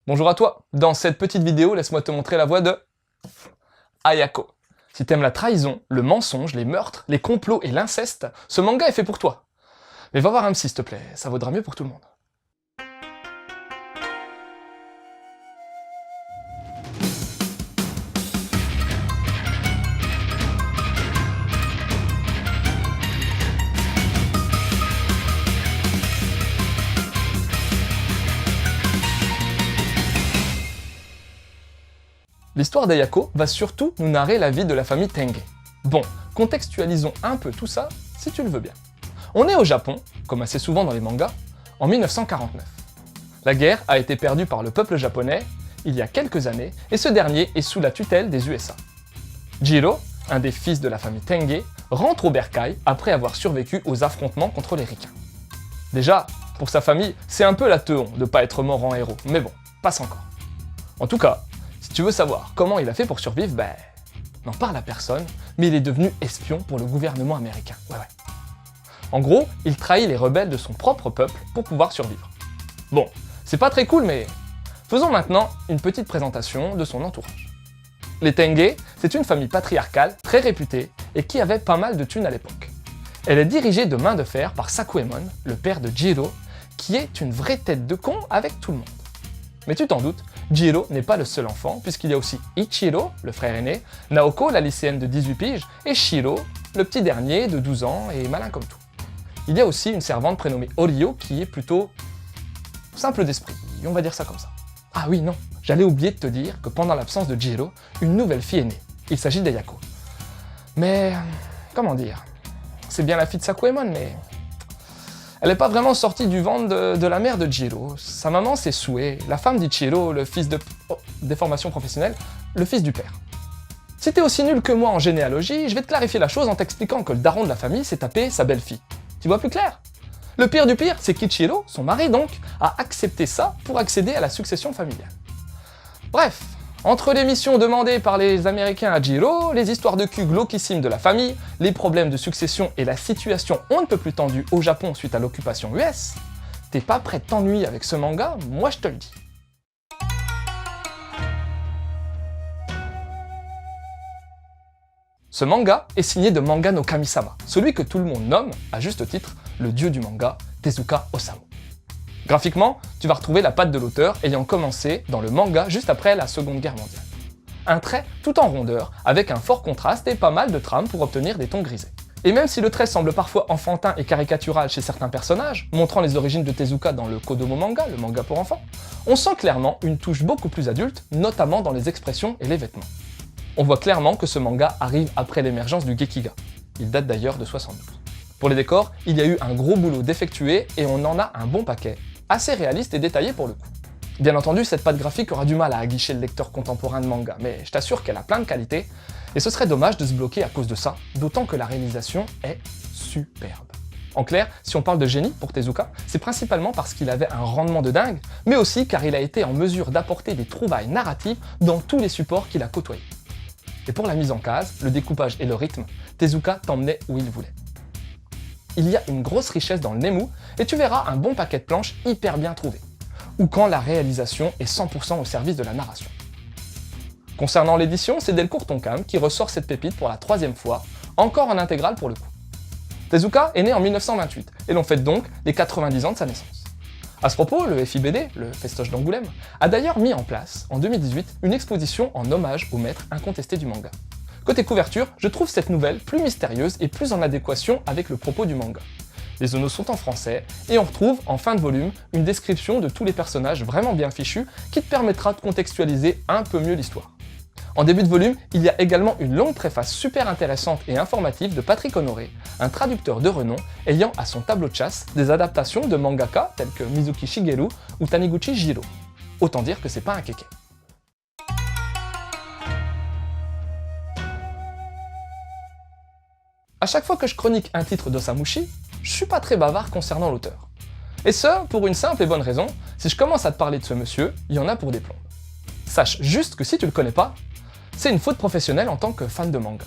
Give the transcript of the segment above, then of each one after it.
Bonjour à toi, dans cette petite vidéo, laisse-moi te montrer la voix de Ayako. Si t'aimes la trahison, le mensonge, les meurtres, les complots et l'inceste, ce manga est fait pour toi. Mais va voir un psy s'il te plaît, ça vaudra mieux pour tout le monde. L'histoire d'Ayako va surtout nous narrer la vie de la famille Tenge. Bon, contextualisons un peu tout ça, si tu le veux bien. On est au Japon, comme assez souvent dans les mangas, en 1949. La guerre a été perdue par le peuple japonais il y a quelques années, et ce dernier est sous la tutelle des USA. Jiro, un des fils de la famille Tenge, rentre au bercail après avoir survécu aux affrontements contre les Ricains. Déjà, pour sa famille, c'est un peu la teon de pas être mort en héros, mais bon, passe encore. En tout cas, si tu veux savoir comment il a fait pour survivre, n'en parle à personne, mais il est devenu espion pour le gouvernement américain. Ouais. En gros, il trahit les rebelles de son propre peuple pour pouvoir survivre. Bon, c'est pas très cool, mais faisons maintenant une petite présentation de son entourage. Les Tenge, c'est une famille patriarcale très réputée et qui avait pas mal de thunes à l'époque. Elle est dirigée de main de fer par Sakuemon, le père de Jiro, qui est une vraie tête de con avec tout le monde. Mais tu t'en doutes, Jiro n'est pas le seul enfant, puisqu'il y a aussi Ichiro, le frère aîné, Naoko, la lycéenne de 18 piges, et Shiro, le petit dernier de 12 ans et malin comme tout. Il y a aussi une servante prénommée Orio qui est plutôt simple d'esprit, on va dire ça comme ça. Ah oui, non, j'allais oublier de te dire que pendant l'absence de Jiro, une nouvelle fille est née. Il s'agit d'Ayako. Mais, comment dire, c'est bien la fille de Sakuemon, mais elle n'est pas vraiment sortie du ventre de la mère de Jiro. Sa maman, c'est Sue, la femme d'Ichiro, le fils de... des formations professionnelles, le fils du père. Si t'es aussi nul que moi en généalogie, je vais te clarifier la chose en t'expliquant que le daron de la famille s'est tapé sa belle-fille. Tu vois plus clair? Le pire du pire, c'est qu'Ichiro, son mari donc, a accepté ça pour accéder à la succession familiale. Bref, entre les missions demandées par les Américains à Jiro, les histoires de cul glauquissimes de la famille, les problèmes de succession et la situation on ne peut plus tendue au Japon suite à l'occupation US, t'es pas prêt de t'ennuyer avec ce manga, moi je te le dis. Ce manga est signé de Manga no Kami-sama, celui que tout le monde nomme, à juste titre, le dieu du manga, Tezuka Osamu. Graphiquement, tu vas retrouver la patte de l'auteur ayant commencé dans le manga juste après la Seconde Guerre mondiale. Un trait tout en rondeur, avec un fort contraste et pas mal de trames pour obtenir des tons grisés. Et même si le trait semble parfois enfantin et caricatural chez certains personnages, montrant les origines de Tezuka dans le Kodomo manga, le manga pour enfants, on sent clairement une touche beaucoup plus adulte, notamment dans les expressions et les vêtements. On voit clairement que ce manga arrive après l'émergence du Gekiga. Il date d'ailleurs de 72. Pour les décors, il y a eu un gros boulot d'effectué et on en a un bon paquet, assez réaliste et détaillé pour le coup. Bien entendu, cette patte graphique aura du mal à aguicher le lecteur contemporain de manga, mais je t'assure qu'elle a plein de qualités, et ce serait dommage de se bloquer à cause de ça, d'autant que la réalisation est superbe. En clair, si on parle de génie pour Tezuka, c'est principalement parce qu'il avait un rendement de dingue, mais aussi car il a été en mesure d'apporter des trouvailles narratives dans tous les supports qu'il a côtoyés. Et pour la mise en case, le découpage et le rythme, Tezuka t'emmenait où il voulait. Il y a une grosse richesse dans le Nemu, et tu verras un bon paquet de planches hyper bien trouvé. Ou quand la réalisation est 100% au service de la narration. Concernant l'édition, c'est Delcourt Tonkam qui ressort cette pépite pour la 3e fois, encore en intégrale pour le coup. Tezuka est né en 1928, et l'on fête donc les 90 ans de sa naissance. À ce propos, le FIBD, le Festoche d'Angoulême, a d'ailleurs mis en place, en 2018, une exposition en hommage au maître incontesté du manga. Côté couverture, je trouve cette nouvelle plus mystérieuse et plus en adéquation avec le propos du manga. Les onos sont en français, et on retrouve, en fin de volume, une description de tous les personnages vraiment bien fichus qui te permettra de contextualiser un peu mieux l'histoire. En début de volume, il y a également une longue préface super intéressante et informative de Patrick Honoré, un traducteur de renom ayant à son tableau de chasse des adaptations de mangaka tels que Mizuki Shigeru ou Taniguchi Jiro. Autant dire que c'est pas un kéké. À chaque fois que je chronique un titre d'Osamushi, je suis pas très bavard concernant l'auteur. Et ce, pour une simple et bonne raison, si je commence à te parler de ce monsieur, il y en a pour des plombes. Sache juste que si tu le connais pas, c'est une faute professionnelle en tant que fan de manga.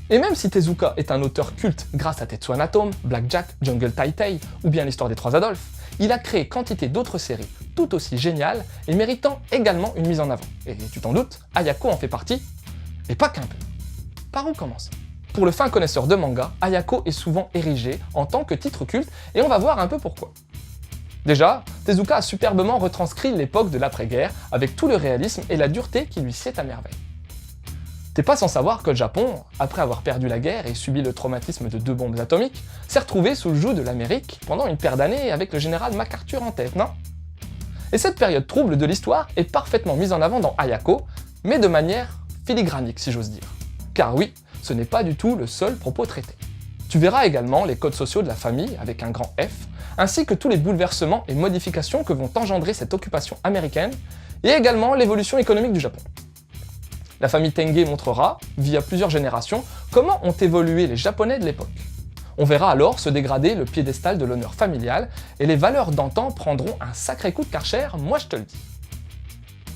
Et même si Tezuka est un auteur culte grâce à Tetsuo Natome, Blackjack, Jungle Taitai ou bien l'histoire des 3 Adolphes, il a créé quantité d'autres séries tout aussi géniales et méritant également une mise en avant. Et tu t'en doutes, Ayako en fait partie, et pas qu'un peu. Par où commencer? Pour le fin connaisseur de manga, Ayako est souvent érigé en tant que titre culte, et on va voir un peu pourquoi. Déjà, Tezuka a superbement retranscrit l'époque de l'après-guerre, avec tout le réalisme et la dureté qui lui sied à merveille. T'es pas sans savoir que le Japon, après avoir perdu la guerre et subi le traumatisme de 2 bombes atomiques, s'est retrouvé sous le joug de l'Amérique pendant une paire d'années avec le général MacArthur en tête, non? Et cette période trouble de l'histoire est parfaitement mise en avant dans Ayako, mais de manière filigranique si j'ose dire. Car oui, ce n'est pas du tout le seul propos traité. Tu verras également les codes sociaux de la famille avec un grand F, ainsi que tous les bouleversements et modifications que vont engendrer cette occupation américaine, et également l'évolution économique du Japon. La famille Tenge montrera, via plusieurs générations, comment ont évolué les Japonais de l'époque. On verra alors se dégrader le piédestal de l'honneur familial, et les valeurs d'antan prendront un sacré coup de karcher, moi je te le dis.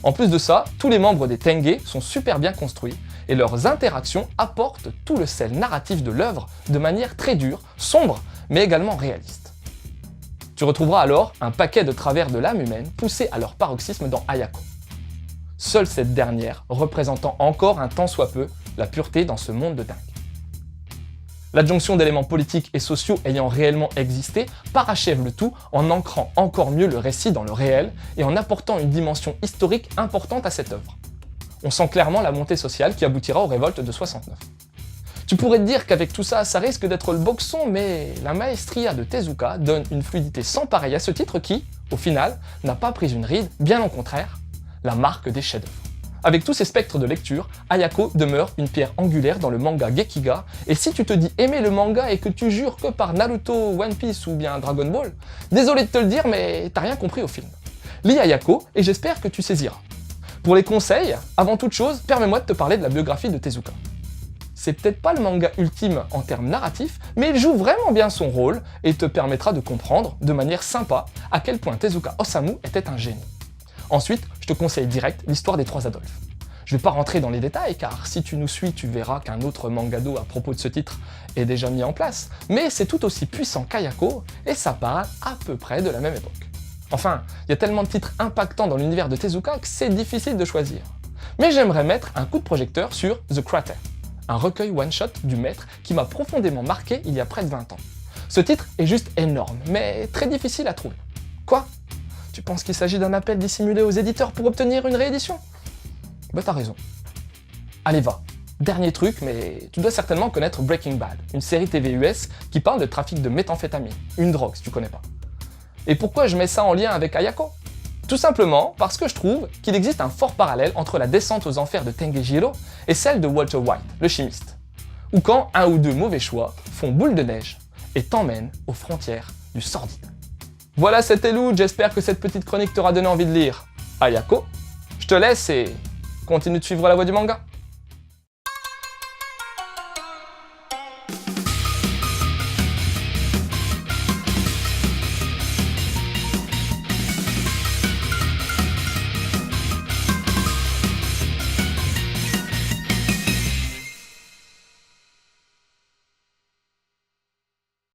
En plus de ça, tous les membres des Tenge sont super bien construits, et leurs interactions apportent tout le sel narratif de l'œuvre de manière très dure, sombre, mais également réaliste. Tu retrouveras alors un paquet de travers de l'âme humaine poussés à leur paroxysme dans Ayako. Seule cette dernière représentant encore un tant soit peu la pureté dans ce monde de dingue. L'adjonction d'éléments politiques et sociaux ayant réellement existé parachève le tout en ancrant encore mieux le récit dans le réel et en apportant une dimension historique importante à cette œuvre. On sent clairement la montée sociale qui aboutira aux révoltes de 69. Tu pourrais te dire qu'avec tout ça, ça risque d'être le boxon, mais la maestria de Tezuka donne une fluidité sans pareille à ce titre qui, au final, n'a pas pris une ride, bien au contraire, la marque des chefs-d'œuvre. Avec tous ces spectres de lecture, Ayako demeure une pierre angulaire dans le manga Gekiga, et si tu te dis aimer le manga et que tu jures que par Naruto, One Piece ou bien Dragon Ball, désolé de te le dire, mais t'as rien compris au film. Lis Ayako et j'espère que tu saisiras. Pour les conseils, avant toute chose, permets-moi de te parler de la biographie de Tezuka. C'est peut-être pas le manga ultime en termes narratifs, mais il joue vraiment bien son rôle et te permettra de comprendre, de manière sympa, à quel point Tezuka Osamu était un génie. Ensuite, je te conseille direct l'histoire des 3 Adolphes. Je vais pas rentrer dans les détails car si tu nous suis, tu verras qu'un autre mangado à propos de ce titre est déjà mis en place, mais c'est tout aussi puissant qu'Ayako et ça parle à peu près de la même époque. Enfin, il y a tellement de titres impactants dans l'univers de Tezuka que c'est difficile de choisir. Mais j'aimerais mettre un coup de projecteur sur The Crater, un recueil one-shot du maître qui m'a profondément marqué il y a près de 20 ans. Ce titre est juste énorme, mais très difficile à trouver. Quoi ? Tu penses qu'il s'agit d'un appel dissimulé aux éditeurs pour obtenir une réédition? Bah t'as raison. Allez va, dernier truc, mais tu dois certainement connaître Breaking Bad, une série TV US qui parle de trafic de méthamphétamine, une drogue si tu connais pas. Et pourquoi je mets ça en lien avec Ayako? Tout simplement parce que je trouve qu'il existe un fort parallèle entre la descente aux enfers de Tengejiro et celle de Walter White, le chimiste. Ou quand un ou deux mauvais choix font boule de neige et t'emmènent aux frontières du sordide. Voilà, c'était Lou, j'espère que cette petite chronique t'aura donné envie de lire Ayako. Je te laisse et continue de suivre la voie du manga.